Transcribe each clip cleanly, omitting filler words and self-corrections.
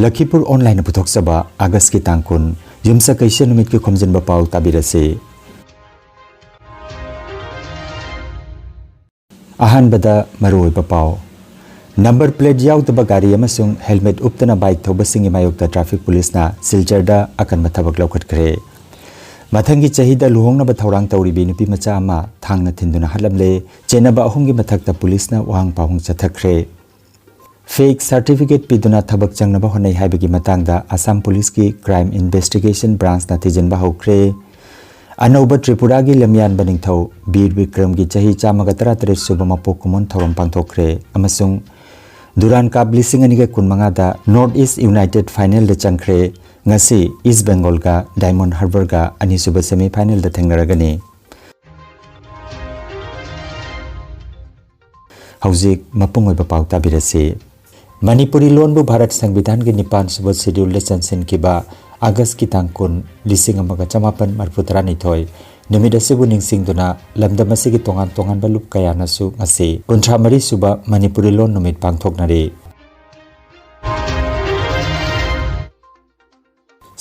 Lakhipur online puthok saba August ki tangkun yumsa kaisa numit ki Khomjinba Pao tabirase. Ahanbada maruoiba pao. Number plate yaudaba gari amasung helmet uptana bike thobasing imayokta traffic police na silchar da akan mathabak laukatkre. Mathangi chahida luhongna ba thaurang tawribi nupi macha ama thangna thinduna halamle chenaba ahumgi mathakta police na wahang pahung chathakre. Fake certificate piduna thabak changnaba honai haibagi matangda Assam Police ki Crime Investigation Branch na thijenba hokre. Anauba Tripura gi lamyan baningthau Bir Vikram gi chahi chamaga 33 suba mapok kumon thorom pangthokre amasung Duran Cup lising ani ga kunmanga da North East United Final da changkhre ngasi East Bengal ga Diamond Harbour ga ani suba semi final da thengnaragani. Hauzik mapungoi ba pau tabirase. Manipuri loan bu Bharat Sangvidhan ki 9 suba schedule chansin ki ba August ki tangkun lising amaga chamapan marputara nithoi numida sibu ningsingduna lamdam asigi tongan balup kaya nasu ngasi 53 suba Manipuri loan numit pangthoknari.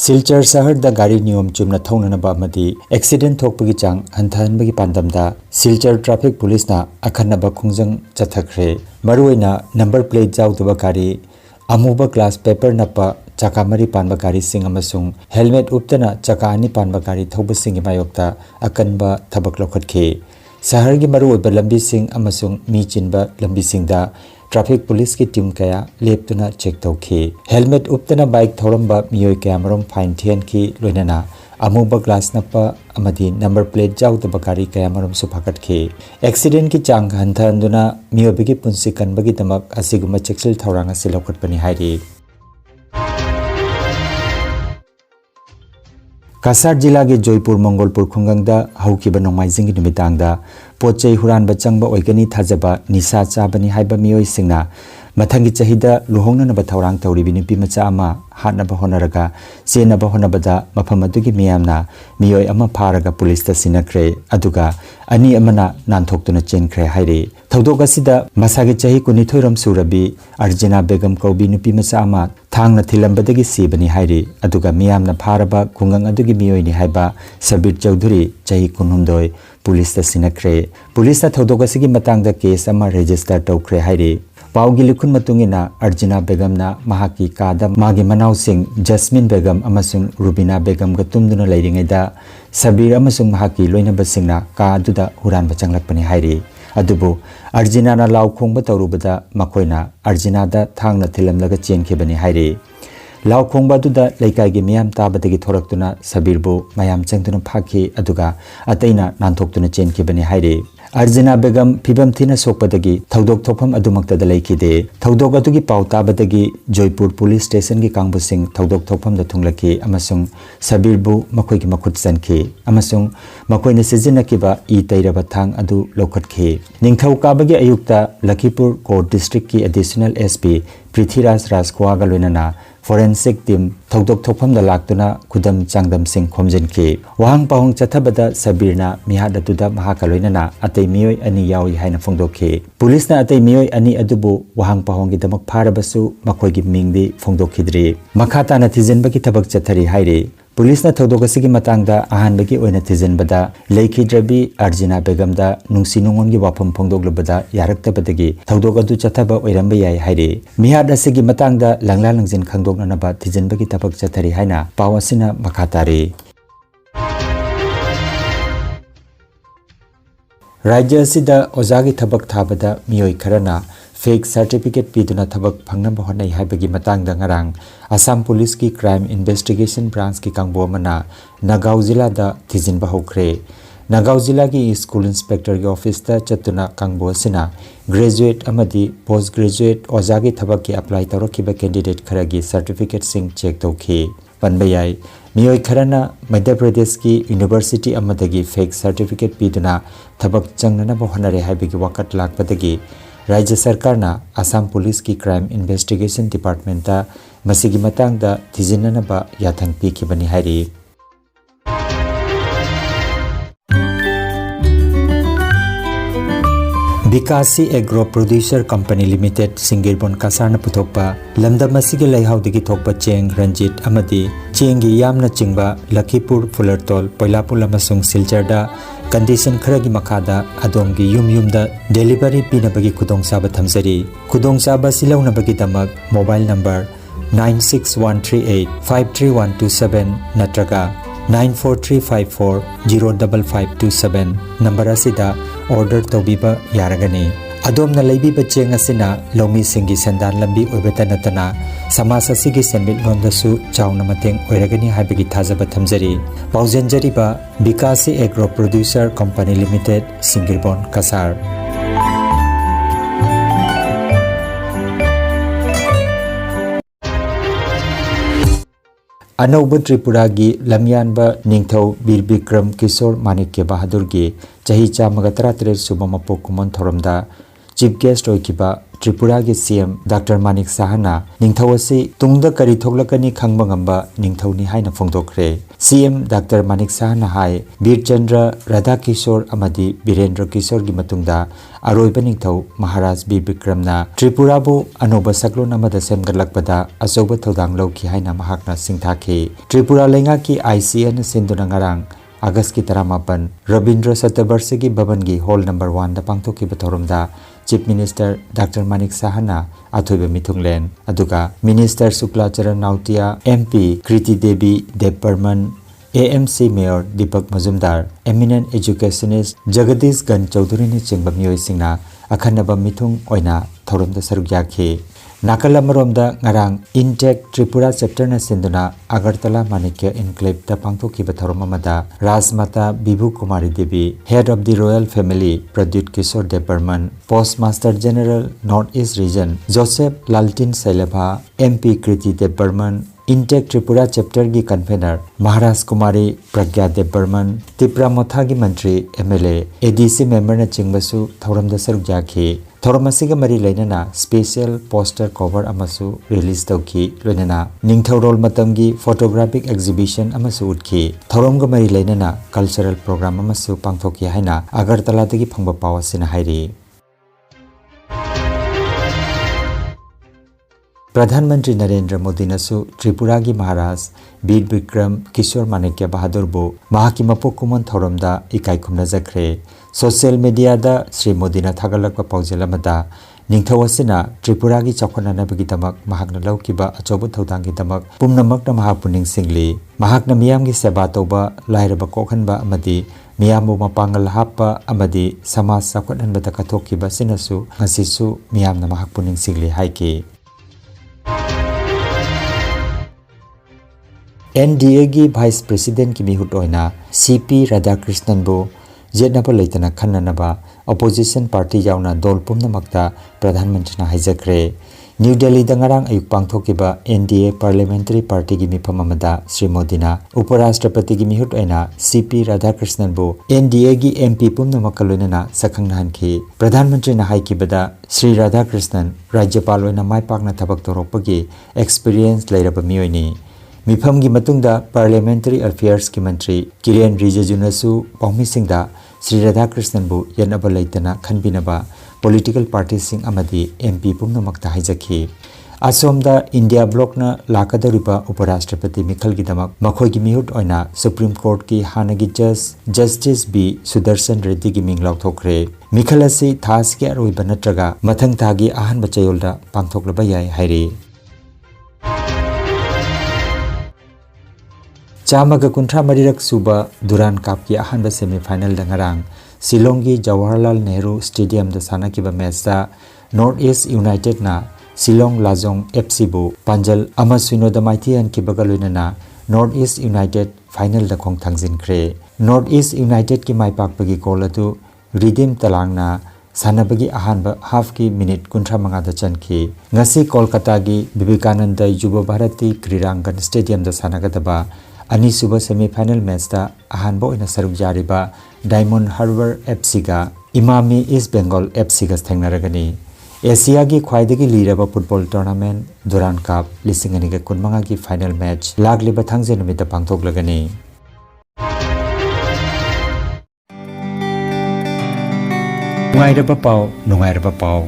Silchar sahar da gari niyom chumna thongnana ba amadi accident thokpagi chang hanthanbagi pandamda Silchar traffic police na akhanaba khungjang chathakre maruina number plate jawdaba gari amuba glass paper napa chaka mari panba gari sing amasung helmet uptana chaka ani panba gari thoba sing mayokta akanba thabak lokhatke sahar gi maru oiba lambi sing amasung mi chinba lambi sing da traffic police ki team kaya leptuna check tawkhe helmet uptana bike thoramba miyoi kaya marom fine thian ki loinana amuba glass napa amadi number plate jawdaba gari kaya marom su phakatke accident ki chang hanthanduna miyobigi punsi kanbagi tamak asiguma cheksil thoranga silokhatpani hairi. Kasar jila ge Joypur Mongolpur khungangda haukiba nongmaijing gi numitangda pochei huranba changba oigani thajaba nisa chabani haiba miyoi singna mathangi chahida luhongna ba thaurang tawribi nupi macha ama hatnaba honaraga chenaba honabada mafam adugi miyamna miyoi ama pharaga police ta sinakre aduga ani amana nanthokuna chenkre hairi thodok asida masagi chahi kunithoiram surabi Arjuna Begum Kaubi nupi macha ama thangna thilambadagi sibani hairi aduga miyamna pharaba khungang adugi miyoi ni haiba Sabir Chaudhuri chahi kunhundoi police ta sinakre police ta thodok asigi matangda case ama register tawkre hairi. Paugi likhun matungina Arjuna Begum na mahaki kada magi manau sing Jasmine Begum amasung Rubina Begum ga tumduna leiringaida Sabir amasung mahaki loina basingna ka aduda huran bachanglakpani hairi adubu Arjuna na law khongba tawrubada makoina Arjuna da thangna thilamlaga chenkhebani hairi law khongba aduda leikai gi miyam tabadagi thoraktuna Sabir bu mayam changtuna phaki aduga ataina nanthokuna chenkhebani hairi. Arjuna Begum Pibam Thina Sokpadagi Thaudok Thokpham Adumakta da Laikide Thaudok adugi pauta badagi Joypur Police Station gi Kangbusing Thaudok Thokpham da Thunglaki amasung Sabir bu makoi gi makhut sanki amasung makoi ne sijinakiba I tairaba thang adu lokhatke ningthau kabagi ayukta Lakhipur Court District ki Additional SP Prithviraj Rajkwaga loinana Forensic team Thaudok Thokpham da laktuna Kudam Changdam Singh Khomjinki wahang pahong chathabada Sabirna mihad atuda mahaka loinana atei miyoi ani yawi haina phongdokhe police na atei miyoi ani adubu wahang pahong gi damak pharabasu makoi gi mingdi phongdokhidri makhata na thijenbagi thabak chathari haire police na thodok asigi matangda ahanbagi oina thijenbada leikidrabi Arjuna Begum da nungsi nungon gi wafam phongdoklubada yaraktabadagi thodok adu chathaba oiramba yai haire mihad asigi matangda langla langjin khangdokna ba thijenbagi thabak chathari haina pawasina makhatari. Rajya asida ozagi thabak thabada miyoi kharana fake certificate piduna thabak phangnaba honai haibagi matangda ngarang Assam Police ki Crime Investigation Branch ki kangbo mana Nagaon Jilla da thijinba hokre Nagaon Jilla ki School Inspector ki office ta chatuna kangbo asina graduate amadi postgraduate ozagi thabak ki apply tawrakiba candidate kharagi certificate sing check tawkhe panbayai miyoi kharana Madhya Pradesh ki University amadagi fake certificate piduna thabak changnana ba honare haibagi wakat lakpadagi Rajya Sarkarna Assam Police ki Crime Investigation Department ta masigi matangda thijinana ba yathang pikibani hairi. Bikasi Agro Producer Company Limited Singirbon Kasarna Putokpa Lamdam asigi Laihaudagi Thokpa Cheng Ranjit Amadi Chengi Yamna Chingba Lakhipur Fulertol Poilapul amasung Silcharda condition kharagi makada adomgi yumda delivery pinabagi khudongchaba thamjari khudongchaba silaunabagi damak mobile number 96138533127 natraga 94354055527 number asida order tobiba yaragani adomna leibiba cheng asina lomi singi sandan lambi oibata natana samasa sigi senbit londasu chauna mateng oiragani haibagi thajaba thamjari paujanjariba Bikasi Agro Producer Company Limited Singirbon Kasar Anauba Tripuragi Lamyanba Ningthau Bir Bikram Kishore Manikya Bahadurgi Chahi Chamagatra Subamapo Kumon Thoramda Chief Guest Oikiba Tripuragi CM Dr. Manik Sahana Ningthawasi Tungda Kari Thoglakani Khangbangamba Ningthawni Haina Phongdokre CM Dr. Manik Sahana Hai Bir Chandra Radha Kishore Amadi Birendra Kishore gi matungda Aroiba Ningthau Maharaj Bir Bikramna Tripurabu Anoba Saklon amada semgalakpada Asoba Thodang Lawki Haina Mahakna Singthaki Tripura Lengaki ICN Sinduna Ngarang August ki 18 Rabindra Satabarsagi Bhavangi Hall number 1 da pangthoki bathoramda Chief Minister Dr. Manik Sahana Athoiba Mithunglen aduga Minister Suklacharan Nautia MP Kriti Devi Debbarman AMC Mayor Deepak Mazumdar Eminent Educationist Jagadish Gan Chaudhary ni chingba miyoi singna akhanaba mithung oina thoramda saruk yakhi Nakalamaromda ngarang Intech Tripura chapter na sinduna Agartala Manikya Enclave da pangthoki bathoramada Rajmata Bibhu Kumari Devi Head of the Royal Family Pradyut Kishore Debbarman Postmaster General North East Region Joseph Laltin Sailabha MP Kriti Debbarman Intech Tripura chapter gi convener Maharaj Kumari Pragya Debbarman Tipra Mothagi Mantri MLA ADC member na chingbasu thoramda saruk yakhi Thoramasiga mari lainana special poster cover amasu release tauki loinana Ningthaurol matamgi photographic exhibition amasu utki Thoromga mari lainana cultural program amasu pangthoki haina Agartala dagi phangba pawasina hairi Pradhan Mantri Narendra Modi nasu Tripura gi Maharaj Bir Bikram Kishore Manikya Bahadur bu mahaki mapok kumon thoramda ikai khumna jakre Social media da Sri Modi na thagalakpa paujelamada Ningthawasina Tripura gi chakhananabagi damak mahakna laukiba achobu thodanggi damak pumnamakna mahapuning singli mahakna miyam gi seba toba lairaba kokhanba amadi miyamu mapangal happa amadi samaj sakhananbada kathokiba sinasu ngasisu miyamna mahakpuning singli haiki NDA gi Vice President ki mihut oina CP Radhakrishnan bu Jetnapa Laitana Khananaba Opposition Party yauna dol pumnamakta Pradhan Mantri na haijakre New Delhi dangarang ayuk pangthokiba NDA Parliamentary Party gi mifam amada Sri Modi na Uparashtrapati gi mihut oina CP Radhakrishnan bu NDA gi MP pumnamakaloina sakhangna hanki Pradhan Mantri na haikibada Sri Radhakrishnan Rajyapal oina maipakna thabak torokpagi experience lairaba miyoini Mifam gi matungda Parliamentary Affairs ki Mantri Kiren Rijaju Paumi Singda Sri Radhakrishnan bu yanaba laitana khanbinaba political parties sing amadi MP pumnamakta haijakhi Asomda India block na lakadariba Uparashtrapati Mikhal gi damak makhoi gi mihut oina Supreme Court ki hanagi Justice B Sudarshan Reddy gi minglaw thokre Mikhal asi thas ki aroiba natraga mathang thagi ahan bachayolda pangthoklaba yai hairi Chamaga kuntra marirak suba Duran Cup ki ahanba semi-final dangarang Silongi Jawaharlal Nehru Stadium da sanakiba match da North East United na Silong Lajong FC bu Panjal Amasuino da Maithian ki bagaloina North East United final da khong thangjin kre North East United ki maipak bagi goal atu Ridim Talangna sanabagi ahanba half ki minute kuntra manga da chanki ngasi Kolkata gi Vivekananda Yuva Bharati Krirangan Stadium da sanagadaba Anisuba semi-final match da ahanbo ina saruk jariba Diamond Harbour FC ga Imami East Bengal FC ga thengnaragani Asia gi khwaidagi liraba football tournament Duran Cup lisingani ga kunmanga gi final match lagliba thangje numita नुंगाइरबा pav नुंगाइरबा pav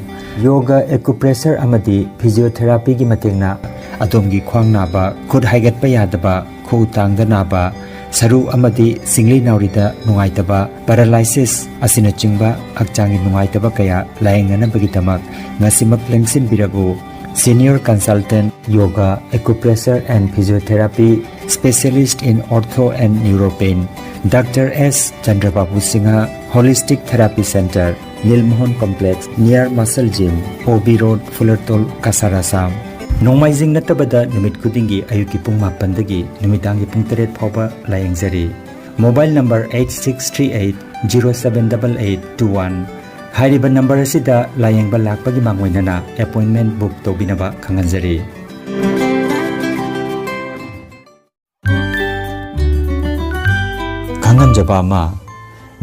yoga acupressure अमदी physiotherapy की मतेंगना अदोमगी ख्वांग नाबा खुद हाइगतपा यादबा खौ तांगदा नाबा सरू अमदी singly नाउरीदा नुंगाइतबा paralysis असिना चिंगबा हक्चांगी नुंगाइतबा कया लायंगनबगिदमक ngasimak lengsin birago Senior Consultant Yoga Acupressure and Physiotherapy Specialist in Ortho and Neuropain Dr. S. Chandrababu Singha Holistic Therapy Center Nilmohon Complex near Muscle Gym OB Road Fullertol Kasarasam Nomaizing natabada numit kudingi ayuki pung mapandagi numitangi pung teret phoba layengzari Mobile number 8638078821 हाइरिबा number असिदा लायंगबा लाकपगी मांगोइनना appointment book तोबिनबा खंगनजरी खंगनजबा मा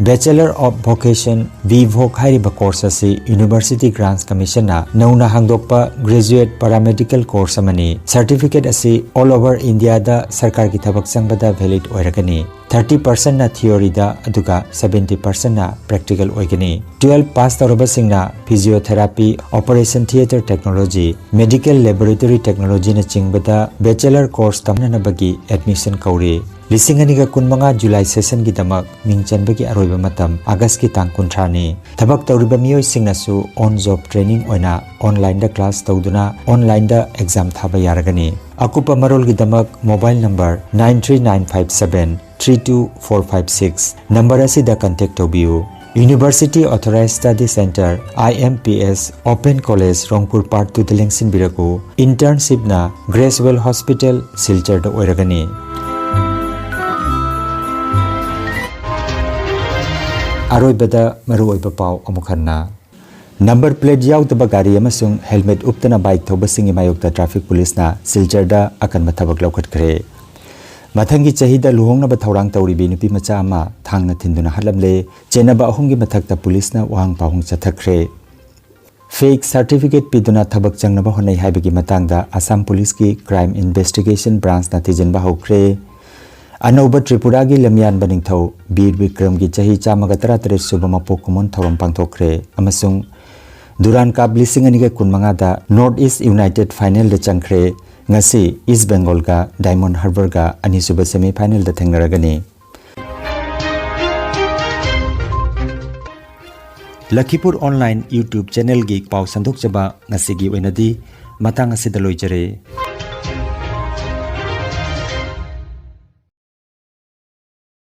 Bachelor of Vocation VVOC हाइरिबा कोर्स असि यूनिवर्सिटी ग्रांट्स कमीशन ना नौना हांगदोकपा ग्रेजुएट पैरामेडिकल कोर्स अमनी सर्टिफिकेट असि ऑल ओवर इंडिया दा सरकार की थबक संगबदा वैलिड ओइरगनी 30% ना थियोरी दा अदुगा 70% ना प्रैक्टिकल ओइगनी 12 पास तौरबा सिंगना physiotherapy operation theatre technology medical laboratory technology ना चिंगबदा बैचलर कोर्स तमननबगी एडमिशन कौरी लिसिंगनिगा कुनमंगा जुलाई सेशन की दमक मिंगचनबगी अरोइबा मतम अगस्त की तांग कुंथ्रानी थबक तौरिबा मियोय सिंगनासु ऑन जॉब ट्रेनिंग ओइना ऑनलाइन दा क्लास तौदुना ऑनलाइन दा एग्जाम थाबा यारगनी अकुपा मरोल की दमक मोबाइल नंबर 9395732456 नंबर असिदा कांटेक्ट तौबियु University Authorized Study Center IMPS Open College Rongpur Part 2 Delengsin Biraku Internship na Gracewell Hospital Silchar da oiragani Aroibada maruoiba paw amukhanna Number plate yaudaba gari amasung helmet uptana bike thoba singi mayokta traffic police na Silchar da akan mathabak laukat kare Mathangi chahida luhongnaba thawrang tawribi nupi macha ama thangna thinduna halamle chenaba ahumgi mathakta police na wang pahung chathakre Fake certificate piduna thabak changnaba honai haibagi matangda Assam Police ki Crime Investigation Branch na thijanba hokre Anauba Tripura gi lamyan baningthau Bir Vikram gi chahi chamaga 33 suba mapok kumon thawram pangthokre amasung Duran Cup lising ani ga kunmanga da North East United Final da changkhre ngasi East Bengal ga Diamond Harbour ga ani suba semi final da thengnaragani Lakhipur online YouTube channel gi paw sandok chaba ngasi gi oinadi matang asida loijare